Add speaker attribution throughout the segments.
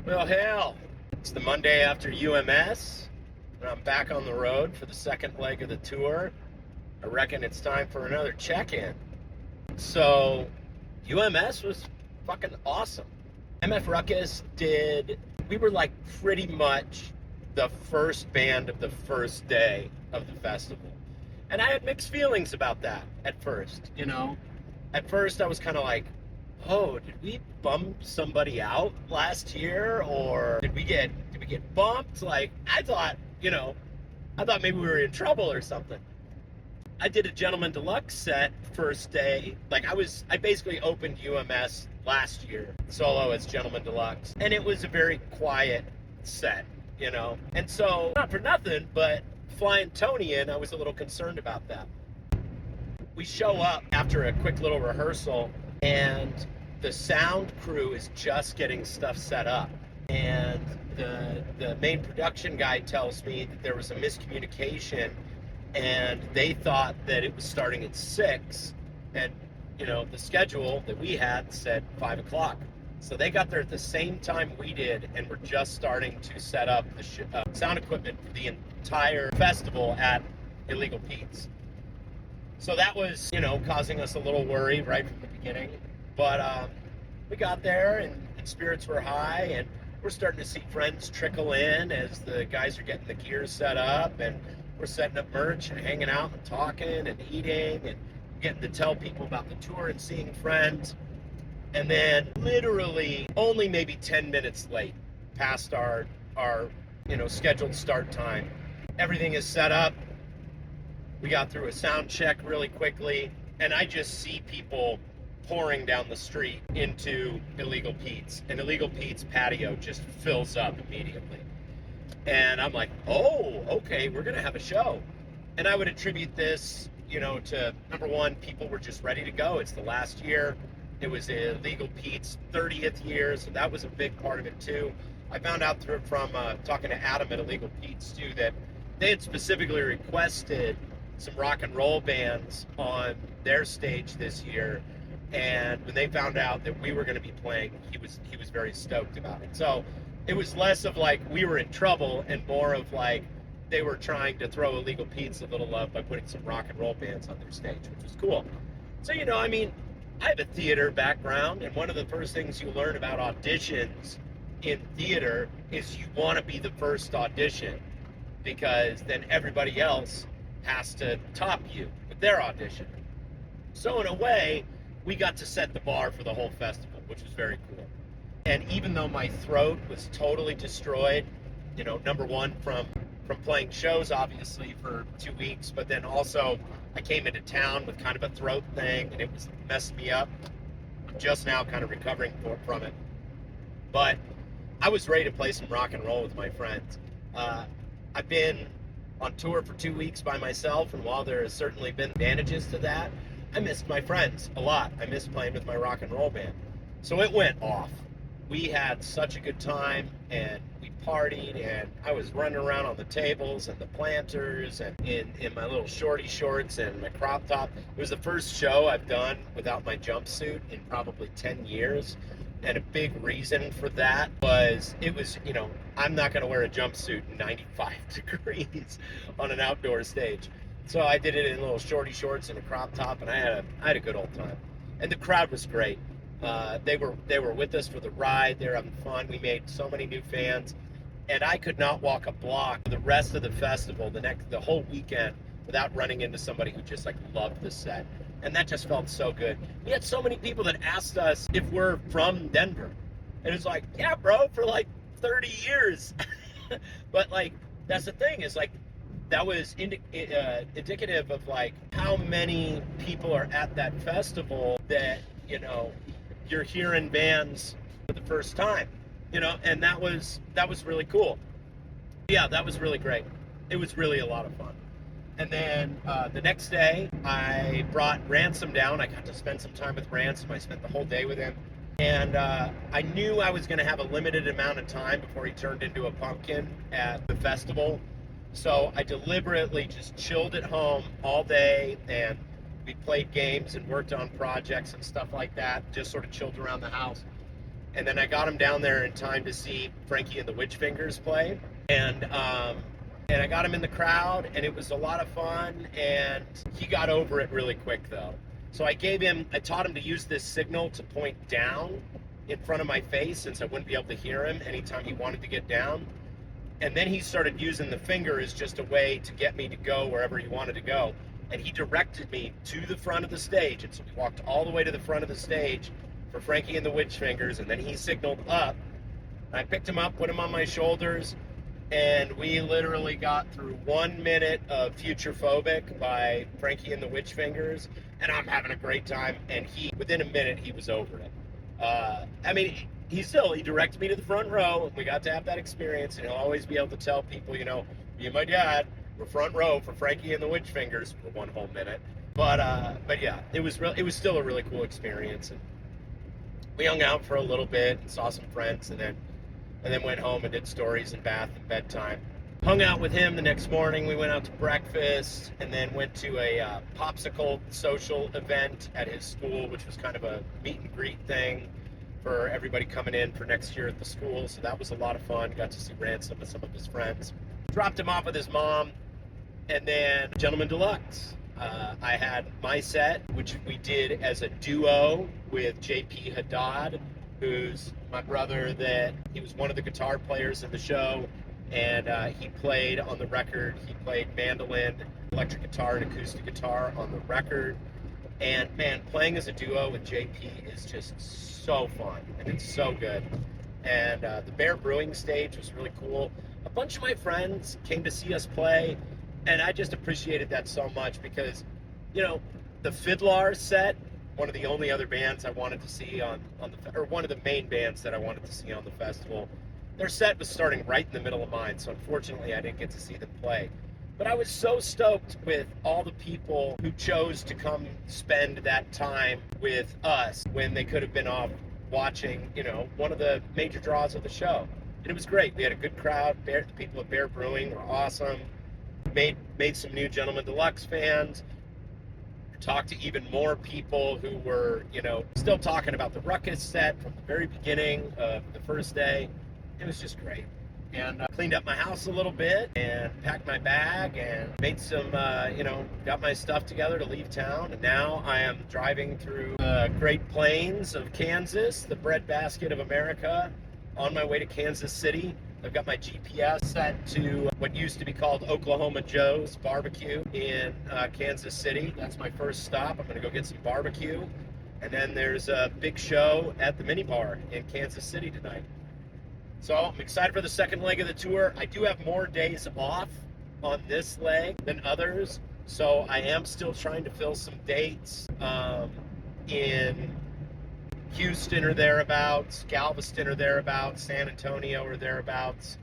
Speaker 1: Well, hell, it's the Monday after UMS, and I'm back on the road for the second leg of the tour. I reckon it's time for another check-in. So, UMS was fucking awesome. MF Ruckus we were like pretty much the first band of the first day of the festival. And I had mixed feelings about that at first, you know? At first I was kind of like, oh, did we bump somebody out last year, or did we get bumped? Like, I thought maybe we were in trouble or something. I did a Gentleman Deluxe set first day. Like, I basically opened UMS last year solo as Gentleman Deluxe, and it was a very quiet set, you know. And so, not for nothing, but flying Tony in, I was a little concerned about that. We show up after a quick little rehearsal, and the sound crew is just getting stuff set up. And the main production guy tells me that there was a miscommunication, and they thought that it was starting at 6, and the schedule that we had said 5 o'clock. So they got there at the same time we did, and were just starting to set up the sound equipment for the entire festival at Illegal Pete's. So that was, causing us a little worry right from the beginning. But we got there, and spirits were high, and we're starting to see friends trickle in as the guys are getting the gear set up, and we're setting up merch and hanging out and talking and eating and getting to tell people about the tour and seeing friends. And then literally only maybe 10 minutes late past our scheduled start time, everything is set up. We got through a sound check really quickly, and I just see people pouring down the street into Illegal Pete's, and Illegal Pete's patio just fills up immediately. And I'm like, oh, okay, we're gonna have a show. And I would attribute this, to, number one, people were just ready to go. It's the last year. It was Illegal Pete's 30th year, so that was a big part of it too. I found out from talking to Adam at Illegal Pete's too, that they had specifically requested some rock and roll bands on their stage this year, and when they found out that we were going to be playing, he was very stoked about it. So it was less of like we were in trouble and more of like they were trying to throw Illegal Pete's a little love by putting some rock and roll bands on their stage, which was cool. So I have a theater background, and one of the first things you learn about auditions in theater is you want to be the first audition, because then everybody else has to top you with their audition. So in a way, we got to set the bar for the whole festival, which was very cool. And even though my throat was totally destroyed, number one from playing shows obviously for 2 weeks, but then also I came into town with kind of a throat thing, and it was messed me up. I'm just now kind of recovering from it. But I was ready to play some rock and roll with my friends. I've been on tour for 2 weeks by myself, and while there has certainly been advantages to that, I missed my friends a lot. I missed playing with my rock and roll band. So it went off. We had such a good time, and we partied, and I was running around on the tables and the planters and in my little shorty shorts and my crop top. It was the first show I've done without my jumpsuit in probably 10 years. And a big reason for that was I'm not going to wear a jumpsuit in 95 degrees on an outdoor stage. So I did it in little shorty shorts and a crop top, and I had a good old time. And the crowd was great. They were with us for the ride. They were having fun. We made so many new fans, and I could not walk a block the rest of the festival, the whole weekend, without running into somebody who just loved the set. And that just felt so good. We had so many people that asked us if we're from Denver. And it's like, yeah, bro, for 30 years. But that's the thing, is that was indicative of how many people are at that festival that, you're hearing bands for the first time, and that was really cool. Yeah, that was really great. It was really a lot of fun. And then the next day, I brought Ransom down. I got to spend some time with Ransom. I spent the whole day with him. And I knew I was going to have a limited amount of time before he turned into a pumpkin at the festival. So I deliberately just chilled at home all day, and we played games and worked on projects and stuff like that. Just sort of chilled around the house. And then I got him down there in time to see Frankie and the Witch Fingers play. And I got him in the crowd, and it was a lot of fun, and he got over it really quick, though. So I taught him to use this signal to point down in front of my face, since I wouldn't be able to hear him anytime he wanted to get down. And then he started using the finger as just a way to get me to go wherever he wanted to go. And he directed me to the front of the stage. And so we walked all the way to the front of the stage for Frankie and the Witch Fingers, and then he signaled up. I picked him up, put him on my shoulders, and we literally got through 1 minute of Future Phobic by Frankie and the Witch Fingers, and I'm having a great time. And within a minute, he was over it. He directed me to the front row, and we got to have that experience, and he'll always be able to tell people, me and my dad were front row for Frankie and the Witch Fingers for 1 whole minute. But yeah, it was still a really cool experience, and we hung out for a little bit and saw some friends, and then went home and did stories in bath and bedtime. Hung out with him the next morning. We went out to breakfast, and then went to a popsicle social event at his school, which was kind of a meet and greet thing for everybody coming in for next year at the school. So that was a lot of fun. Got to see Ransom and some of his friends. Dropped him off with his mom, and then Gentleman Deluxe. I had my set, which we did as a duo with JP Haddad, who's my brother. He was one of the guitar players in the show, and he played on the record. He played mandolin, electric guitar, and acoustic guitar on the record. And man, playing as a duo with JP is just so fun, and it's so good. And the Baere Brewing stage was really cool. A bunch of my friends came to see us play, and I just appreciated that so much because, the Fiddler set, one of the only other bands I wanted to see one of the main bands that I wanted to see on the festival, their set was starting right in the middle of mine, so unfortunately I didn't get to see them play. But I was so stoked with all the people who chose to come spend that time with us when they could have been off watching, one of the major draws of the show. And it was great. We had a good crowd. The people at Baere Brewing were awesome. Made some new Gentleman Deluxe fans. Talked to even more people who were, still talking about the Ruckus set from the very beginning of the first day. It was just great. And cleaned up my house a little bit and packed my bag and made some, got my stuff together to leave town. And now I am driving through the Great Plains of Kansas, the breadbasket of America, on my way to Kansas City. I've got my GPS set to what used to be called Oklahoma Joe's Barbecue in Kansas City. That's my first stop. I'm going to go get some barbecue. And then there's a big show at the mini bar in Kansas City tonight. So I'm excited for the second leg of the tour. I do have more days off on this leg than others. So I am still trying to fill some dates in Houston or thereabouts, Galveston or thereabouts, San Antonio or thereabouts,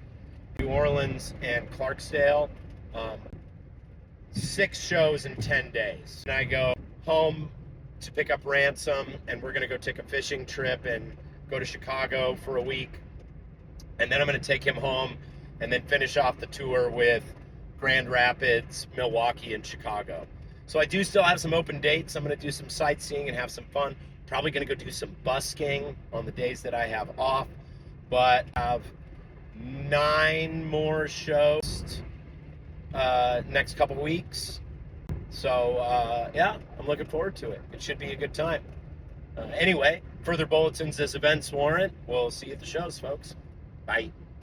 Speaker 1: New Orleans and Clarksdale. 6 shows in 10 days. And I go home to pick up Ransom, and we're going to go take a fishing trip and go to Chicago for a week. And then I'm going to take him home and then finish off the tour with Grand Rapids, Milwaukee, and Chicago. So I do still have some open dates. I'm going to do some sightseeing and have some fun. Probably going to go do some busking on the days that I have off, but I have 9 more shows next couple weeks. So yeah, I'm looking forward to it. It should be a good time. Anyway, further bulletins as events warrant. We'll see you at the shows, folks. Bye.